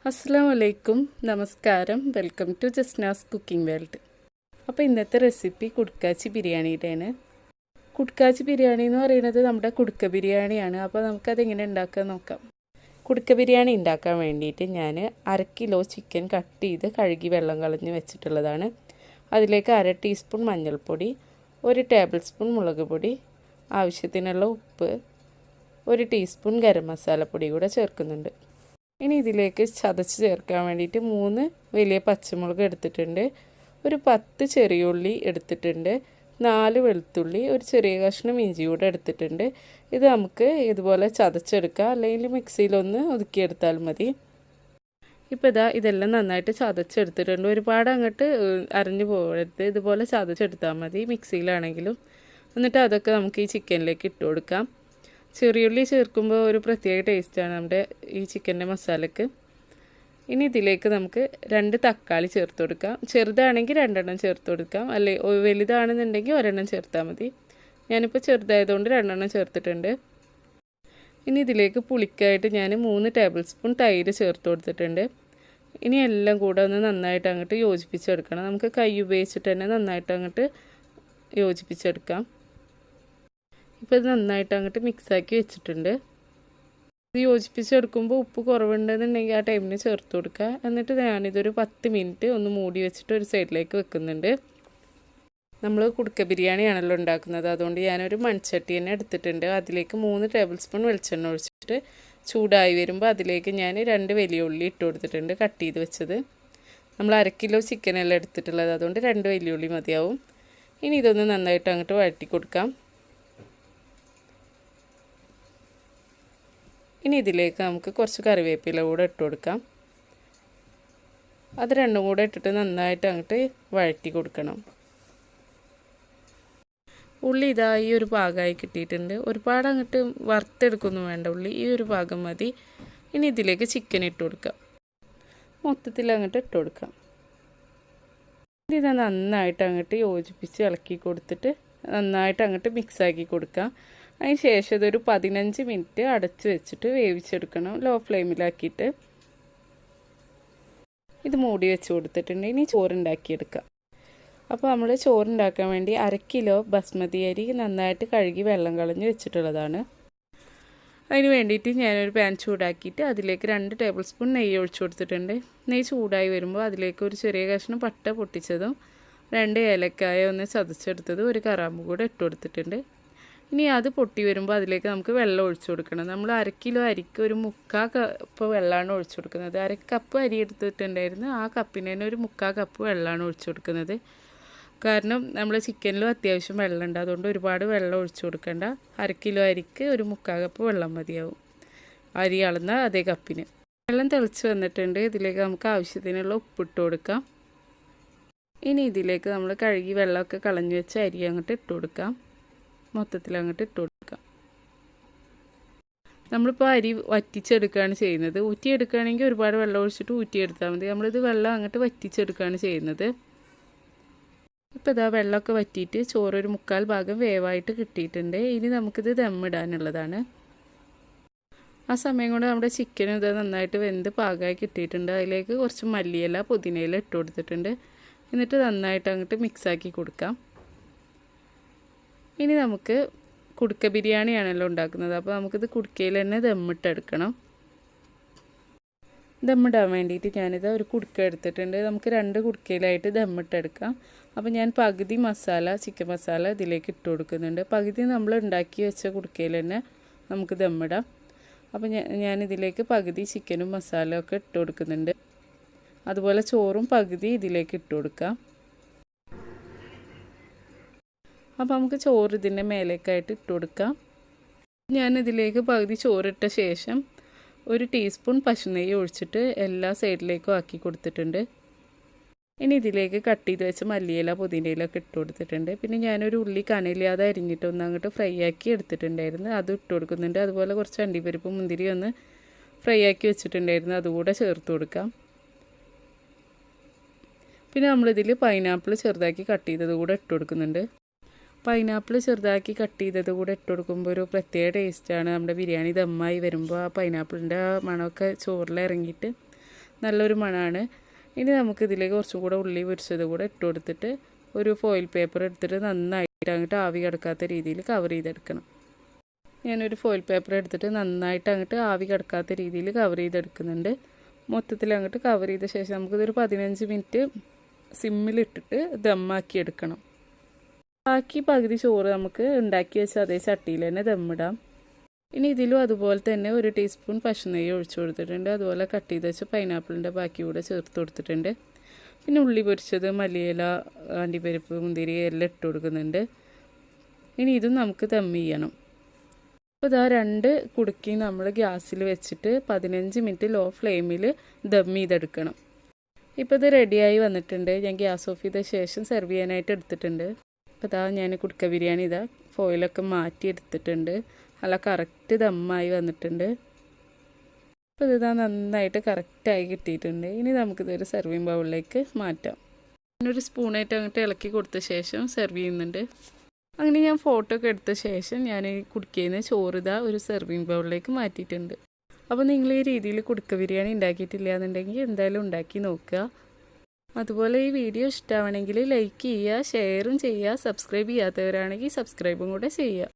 അസ്സലാമു അലൈക്കും, നമസ്കാരം. Welcome to Jasna's cooking world. അപ്പോൾ ഇന്നത്തെ റെസിപ്പി കുടുക്കാച്ചി ബിരിയാണിയുടെയാണ്. കുടുക്കാച്ചി ബിരിയാണി എന്ന് പറയുന്നത് നമ്മുടെ കുടുക്ക ബിരിയാണിയാണ്. അപ്പോൾ നമുക്കതെങ്ങനെ ഉണ്ടാക്കാൻ നോക്കാം. കുടുക്ക ബിരിയാണി ഉണ്ടാക്കാൻ വേണ്ടിയിട്ട് ഞാൻ 1/2 കിലോ ചിക്കൻ കട്ട് ചെയ്ത് കഴുകി വെള്ളം കളഞ്ഞ് വെച്ചിട്ടുള്ളതാണ്. അതിലേക്ക് 1/2 ടീസ്പൂൺ മഞ്ഞൾപ്പൊടി, 1 ടേബിൾ സ്പൂൺ മുളക് പൊടി, ആവശ്യത്തിനുള്ള ഉപ്പ്, 1 ടീസ്പൂൺ ഗരം മസാലപ്പൊടി കൂടെ ചേർക്കുന്നുണ്ട്. ഇനി ഇതിലേക്ക് ചതച്ച് ചേർക്കാൻ വേണ്ടിയിട്ട് 3 വലിയ പച്ചമുളക് എടുത്തിട്ടുണ്ട്, ഒരു 10 ചെറിയ ഉള്ളി എടുത്തിട്ടുണ്ട്, 4 വെളുത്തുള്ളി, ഒരു ചെറിയ കഷ്ണം ഇഞ്ചി കൂടെ എടുത്തിട്ടുണ്ട്. ഇത് നമുക്ക് ഇതുപോലെ ചതച്ചെടുക്കാം, അല്ലെങ്കിൽ മിക്സിയിലൊന്ന് ഒതുക്കിയെടുത്താൽ മതി. ഇപ്പോൾ ഇതെല്ലാം നന്നായിട്ട് ചതച്ചെടുത്തിട്ടുണ്ട്. ഒരുപാട് അങ്ങോട്ട് അരഞ്ഞു പോകരുത്, ഇതുപോലെ ചതച്ചെടുത്താൽ മതി മിക്സിയിലാണെങ്കിലും. എന്നിട്ട് അതൊക്കെ നമുക്ക് ഈ ചിക്കനിലേക്ക് ഇട്ട് കൊടുക്കാം. ചെറിയുള്ളി ചേർക്കുമ്പോൾ ഒരു പ്രത്യേക ടേസ്റ്റാണ് നമ്മുടെ ഈ ചിക്കൻ്റെ മസാലയ്ക്ക്. ഇനി ഇതിലേക്ക് നമുക്ക് 2 തക്കാളി ചേർത്ത് കൊടുക്കാം. ചെറുതാണെങ്കിൽ 2 എണ്ണം ചേർത്ത് കൊടുക്കാം, അല്ലെ വലുതാണെന്നുണ്ടെങ്കിൽ 1 എണ്ണം ചേർത്താൽ മതി. ഞാനിപ്പോൾ ചെറുതായതുകൊണ്ട് 2 എണ്ണം ചേർത്തിട്ടുണ്ട്. ഇനി ഇതിലേക്ക് പുളിക്കായിട്ട് ഞാൻ 3 ടേബിൾ സ്പൂൺ തൈര് ചേർത്ത് കൊടുത്തിട്ടുണ്ട്. ഇനി എല്ലാം കൂടെ ഒന്ന് നന്നായിട്ട് അങ്ങോട്ട് യോജിപ്പിച്ചെടുക്കണം. നമുക്ക് കൈ ഉപയോഗിച്ചിട്ട് തന്നെ നന്നായിട്ട് അങ്ങോട്ട് യോജിപ്പിച്ചെടുക്കാം. ഇപ്പോൾ ഇത് നന്നായിട്ട് അങ്ങോട്ട് മിക്സാക്കി വെച്ചിട്ടുണ്ട്. ഇത് യോജിപ്പിച്ചെടുക്കുമ്പോൾ ഉപ്പ് കുറവുണ്ടെന്നുണ്ടെങ്കിൽ ആ ടൈമിന് ചേർത്ത് കൊടുക്കുക. എന്നിട്ട് ഞാനിതൊരു 10 മിനിറ്റ് ഒന്ന് മൂടി വെച്ചിട്ട് ഒരു സൈഡിലേക്ക് വെക്കുന്നുണ്ട്. നമ്മൾ കുടുക്ക ബിരിയാണിയാണല്ലോ ഉണ്ടാക്കുന്നത്, അതുകൊണ്ട് ഞാനൊരു മൺചട്ടി തന്നെ എടുത്തിട്ടുണ്ട്. അതിലേക്ക് 3 ടേബിൾ സ്പൂൺ വെളിച്ചെണ്ണ ഒഴിച്ചിട്ട് ചൂടായി വരുമ്പോൾ അതിലേക്ക് ഞാൻ 2 വലിയ ഉള്ളി ഇട്ട് കൊടുത്തിട്ടുണ്ട്, കട്ട് ചെയ്ത് വെച്ചത്. നമ്മൾ 1/2 കിലോ ചിക്കനെല്ലാം എടുത്തിട്ടുള്ളത്, അതുകൊണ്ട് 2 വലിയ ഉള്ളി മതിയാവും. ഇനി ഇതൊന്ന് നന്നായിട്ട് അങ്ങോട്ട് വഴറ്റി കൊടുക്കാം. ഇനി ഇതിലേക്ക് നമുക്ക് കുറച്ച് കറിവേപ്പില കൂടെ ഇട്ട് കൊടുക്കാം. അത് രണ്ടും കൂടെ ഇട്ടിട്ട് നന്നായിട്ട് അങ്ങോട്ട് വഴറ്റി കൊടുക്കണം. ഉള്ളി ഈ ഒരു പാകമായി കിട്ടിയിട്ടുണ്ട്. ഒരുപാട് അങ്ങോട്ട് വറുത്തെടുക്കൊന്നും വേണ്ട, ഉള്ളി ഈ ഒരു പാകം മതി. ഇനി ഇതിലേക്ക് ചിക്കൻ ഇട്ട് കൊടുക്കാം, മൊത്തത്തിൽ അങ്ങോട്ട് ഇട്ട് കൊടുക്കാം. ഇത് നന്നായിട്ട് അങ്ങോട്ട് യോജിപ്പിച്ച് ഇളക്കി കൊടുത്തിട്ട് നന്നായിട്ട് അങ്ങോട്ട് മിക്സാക്കി കൊടുക്കാം. അതിന് ശേഷം ഇതൊരു 15 മിനിറ്റ് അടച്ച് വെച്ചിട്ട് വേവിച്ചെടുക്കണം, ലോ ഫ്ലെയിമിലാക്കിയിട്ട്. ഇത് മൂടി വെച്ച് കൊടുത്തിട്ടുണ്ട്. ഇനി ചോറുണ്ടാക്കിയെടുക്കാം. അപ്പോൾ നമ്മൾ ചോറുണ്ടാക്കാൻ വേണ്ടി 1/2 കിലോ ബസ്മതി അരി നന്നായിട്ട് കഴുകി വെള്ളം കളഞ്ഞ് വെച്ചിട്ടുള്ളതാണ്. അതിന് വേണ്ടിയിട്ട് ഞാനൊരു പാൻ ചൂടാക്കിയിട്ട് അതിലേക്ക് 2 ടേബിൾ സ്പൂൺ നെയ്യ് ഒഴിച്ചു കൊടുത്തിട്ടുണ്ട്. നെയ്യ് ചൂടായി വരുമ്പോൾ അതിലേക്ക് ഒരു ചെറിയ കഷ്ണം പട്ട പൊട്ടിച്ചതും 2 ഏലക്കായ ഒന്ന് ചതച്ചെടുത്തതും 1 കറാമ്പ് കൂടെ ഇട്ട് കൊടുത്തിട്ടുണ്ട്. ഇനി അത് പൊട്ടി വരുമ്പോൾ അതിലേക്ക് നമുക്ക് വെള്ളം ഒഴിച്ചു കൊടുക്കണം. നമ്മൾ 1/2 കിലോ അരിക്ക് ഒരു 3/4 കപ്പ് വെള്ളമാണ് ഒഴിച്ചു കൊടുക്കുന്നത്. 1/2 കപ്പ് അരി എടുത്തിട്ടുണ്ടായിരുന്നു, ആ കപ്പിന് തന്നെ ഒരു 3/4 കപ്പ് വെള്ളമാണ് ഒഴിച്ചു കൊടുക്കുന്നത്. കാരണം നമ്മൾ ചിക്കനിലും അത്യാവശ്യം വെള്ളമുണ്ട്, അതുകൊണ്ട് ഒരുപാട് വെള്ളം ഒഴിച്ചു കൊടുക്കേണ്ട. 1/2 കിലോ അരിക്ക് ഒരു 3/4 കപ്പ് വെള്ളം മതിയാവും, അരി അളന്ന അതേ കപ്പിന്. വെള്ളം തിളച്ച് വന്നിട്ടുണ്ട്. ഇതിലേക്ക് നമുക്ക് ആവശ്യത്തിനുള്ള ഉപ്പിട്ട് കൊടുക്കാം. ഇനി ഇതിലേക്ക് നമ്മൾ കഴുകി വെള്ളമൊക്കെ കളഞ്ഞു വെച്ച അരി അങ്ങോട്ട് ഇട്ട് കൊടുക്കാം, മൊത്തത്തിൽ അങ്ങോട്ട് ഇട്ട് കൊടുക്കാം. നമ്മളിപ്പോൾ അരി വറ്റിച്ചെടുക്കുകയാണ് ചെയ്യുന്നത്. ഊറ്റിയെടുക്കുകയാണെങ്കിൽ ഒരുപാട് വെള്ളം ഒഴിച്ചിട്ട് ഊറ്റിയെടുത്താൽ മതി. നമ്മളിത് വെള്ളം അങ്ങോട്ട് വറ്റിച്ചെടുക്കുകയാണ് ചെയ്യുന്നത്. ഇപ്പോൾ വെള്ളമൊക്കെ വറ്റിയിട്ട് ചോറൊരു 3/4 ഭാഗം വേവായിട്ട് കിട്ടിയിട്ടുണ്ട്. ഇനി നമുക്കിത് ദമ്മിടാനുള്ളതാണ്. ആ സമയം കൊണ്ട് നമ്മുടെ ചിക്കനും നന്നായിട്ട് വെന്ത് പാകമായി കിട്ടിയിട്ടുണ്ട്. അതിലേക്ക് കുറച്ച് മല്ലിയില, പുതിനയില ഇട്ട് കൊടുത്തിട്ടുണ്ട്. എന്നിട്ട് നന്നായിട്ട് അങ്ങോട്ട് മിക്സാക്കി കൊടുക്കാം. ഇനി നമുക്ക് കുടുക്ക ബിരിയാണിയാണല്ലോ ഉണ്ടാക്കുന്നത്, അപ്പോൾ നമുക്കിത് കുടുക്കയിൽ തന്നെ ദമ്മിട്ടെടുക്കണം. ദമ്മിടാൻ വേണ്ടിയിട്ട് ഞാനിത് ഒരു കുടുക്ക എടുത്തിട്ടുണ്ട്. നമുക്ക് 2 കുടുക്കയിലായിട്ട് ദമ്മിട്ടെടുക്കാം. അപ്പോൾ ഞാൻ പകുതി മസാല, ചിക്കൻ മസാല ഇതിലേക്ക് ഇട്ട് കൊടുക്കുന്നുണ്ട്. പകുതി നമ്മൾ ഉണ്ടാക്കി വെച്ച കുടുക്കയിൽ തന്നെ നമുക്ക് ദമ്മിടാം. അപ്പോൾ ഞാനിതിലേക്ക് പകുതി ചിക്കനും മസാലയും ഒക്കെ ഇട്ട് കൊടുക്കുന്നുണ്ട്. അതുപോലെ ചോറും പകുതി ഇതിലേക്ക് ഇട്ട് കൊടുക്കാം. അപ്പോൾ നമുക്ക് ചോറ് ഇതിൻ്റെ മേലേക്കായിട്ട് ഇട്ട് കൊടുക്കാം. ഞാനിതിലേക്ക് പകുതി ചോറിട്ട ശേഷം 1 ടീസ്പൂൺ പശുനെയ്യ് ഒഴിച്ചിട്ട് എല്ലാ സൈഡിലേക്കും ആക്കി കൊടുത്തിട്ടുണ്ട്. ഇനി ഇതിലേക്ക് കട്ട് ചെയ്ത് വെച്ച് മല്ലിയില, പുതിനയിലൊക്കെ ഇട്ട് കൊടുത്തിട്ടുണ്ട്. പിന്നെ ഞാനൊരു ഉള്ളി കനലില്ലാതെ അരിഞ്ഞിട്ട് ഒന്ന് അങ്ങോട്ട് ഫ്രൈ ആക്കി എടുത്തിട്ടുണ്ടായിരുന്നു, അത് ഇട്ട് കൊടുക്കുന്നുണ്ട്. അതുപോലെ കുറച്ച് അണ്ടിപ്പരിപ്പ്, മുന്തിരി ഒന്ന് ഫ്രൈ ആക്കി വെച്ചിട്ടുണ്ടായിരുന്നു, അതുകൂടെ ചേർത്ത് കൊടുക്കാം. പിന്നെ നമ്മളിതിൽ പൈനാപ്പിൾ ചെറുതാക്കി കട്ട് ചെയ്തത് കൂടെ ഇട്ട് കൊടുക്കുന്നുണ്ട്. പൈനാപ്പിൾ ചെറുതാക്കി കട്ട് ചെയ്തത് കൂടെ ഇട്ട് കൊടുക്കുമ്പോൾ ഒരു പ്രത്യേക ടേസ്റ്റാണ്. നമ്മുടെ ബിരിയാണി ദമ്മായി വരുമ്പോൾ ആ പൈനാപ്പിളിൻ്റെ മണമൊക്കെ ചോറിൽ ഇറങ്ങിയിട്ട് നല്ലൊരു മണമാണ്. ഇനി നമുക്കിതിലേക്ക് കുറച്ചും കൂടെ ഉള്ളി പൊരിച്ചത് കൂടെ ഇട്ട് കൊടുത്തിട്ട് ഒരു ഫോയിൽ പേപ്പർ എടുത്തിട്ട് നന്നായിട്ട് അങ്ങോട്ട് ആവി കിടക്കാത്ത രീതിയിൽ കവർ ചെയ്തെടുക്കണം. ഞാനൊരു ഫോയിൽ പേപ്പർ എടുത്തിട്ട് നന്നായിട്ട് അങ്ങോട്ട് ആവി കിടക്കാത്ത രീതിയിൽ കവർ ചെയ്തെടുക്കുന്നുണ്ട്. മൊത്തത്തിൽ അങ്ങോട്ട് കവർ ചെയ്ത ശേഷം നമുക്കിതൊരു 15 മിനിറ്റ് സിമ്മിലിട്ടിട്ട് ദമ്മാക്കി എടുക്കണം. ബാക്കി പകുതി ചോറ് നമുക്ക് ഉണ്ടാക്കി വെച്ച അതേ ചട്ടിയിൽ തന്നെ ദമ്മിടാം. ഇനി ഇതിലും അതുപോലെ തന്നെ 1 ടീസ്പൂൺ പശുനെയ്യ് ഒഴിച്ചു കൊടുത്തിട്ടുണ്ട്. അതുപോലെ കട്ട് ചെയ്ത് വെച്ച് പൈനാപ്പിളിൻ്റെ ബാക്കി കൂടെ ചേർത്ത് കൊടുത്തിട്ടുണ്ട്. പിന്നെ ഉള്ളി പൊരിച്ചത്, മല്ലിയില, അണ്ടിപ്പരിപ്പ്, മുന്തിരി എല്ലാം ഇട്ട് കൊടുക്കുന്നുണ്ട്. ഇനി ഇതും നമുക്ക് ദം ചെയ്യണം. അപ്പോൾ ഇതാ 2 കുടുക്കി നമ്മൾ ഗ്യാസിൽ വെച്ചിട്ട് 15 മിനിറ്റ് ലോ ഫ്ലെയിമിൽ ദം ചെയ്തെടുക്കണം. ഇപ്പോൾ ഇത് റെഡിയായി വന്നിട്ടുണ്ട്. ഞാൻ ഗ്യാസ് ഓഫ് ചെയ്ത ശേഷം സെർവ് ചെയ്യാനായിട്ട് എടുത്തിട്ടുണ്ട്. അപ്പോൾ ഇതാ ഞാൻ കുടുക്ക ബിരിയാണി ഫോയിലൊക്കെ മാറ്റി എടുത്തിട്ടുണ്ട്. നല്ല കറക്റ്റ് ദമ്മായി വന്നിട്ടുണ്ട്. അപ്പോൾ ഇതാ നന്നായിട്ട് കറക്റ്റായി കിട്ടിയിട്ടുണ്ട്. ഇനി നമുക്കിതൊരു സെർവിങ് ബൗളിലേക്ക് മാറ്റാം. ഞാനൊരു സ്പൂണായിട്ട് അങ്ങോട്ട് ഇളക്കി കൊടുത്ത ശേഷം സെർവ് ചെയ്യുന്നുണ്ട്. അങ്ങനെ ഞാൻ ഫോട്ടോ ഒക്കെ എടുത്ത ശേഷം ഞാൻ കുടുക്കയിൽ നിന്ന് ചോറ് ഒരു സെർവിങ് ബൗളിലേക്ക് മാറ്റിയിട്ടുണ്ട്. അപ്പോൾ നിങ്ങൾ ഈ രീതിയിൽ കുടുക്ക ബിരിയാണി ഉണ്ടാക്കിയിട്ടില്ല എന്നുണ്ടെങ്കിൽ എന്തായാലും ഉണ്ടാക്കി നോക്കുക. അതുപോലെ ഈ വീഡിയോ ഇഷ്ടമാണെങ്കിൽ ലൈക്ക് ചെയ്യുക, ഷെയറും ചെയ്യുക, സബ്സ്ക്രൈബ് ചെയ്യാത്തവരാണെങ്കിൽ സബ്സ്ക്രൈബും കൂടെ ചെയ്യുക.